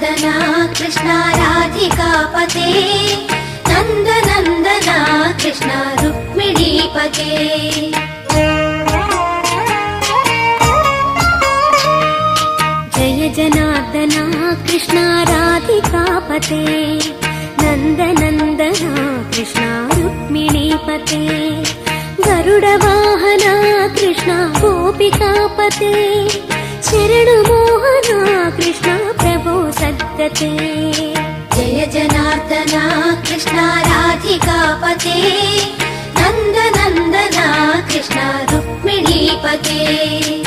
जनार्दना कृष्ण राधिकापते नन्दनन्दना कृष्ण रुक्मिणीपते जय जनार्दना कृष्ण राधिकापते नन्दनन्दना कृष्ण रुक्मिणीपते गरुडवाहना कृष्ण गोपिकापते शरणुमोहना कृष्ण प्रभो सद्गते जय जनार्दना कृष्ण राधिकापते नन्दनन्दना कृष्ण रुक्मिणीपते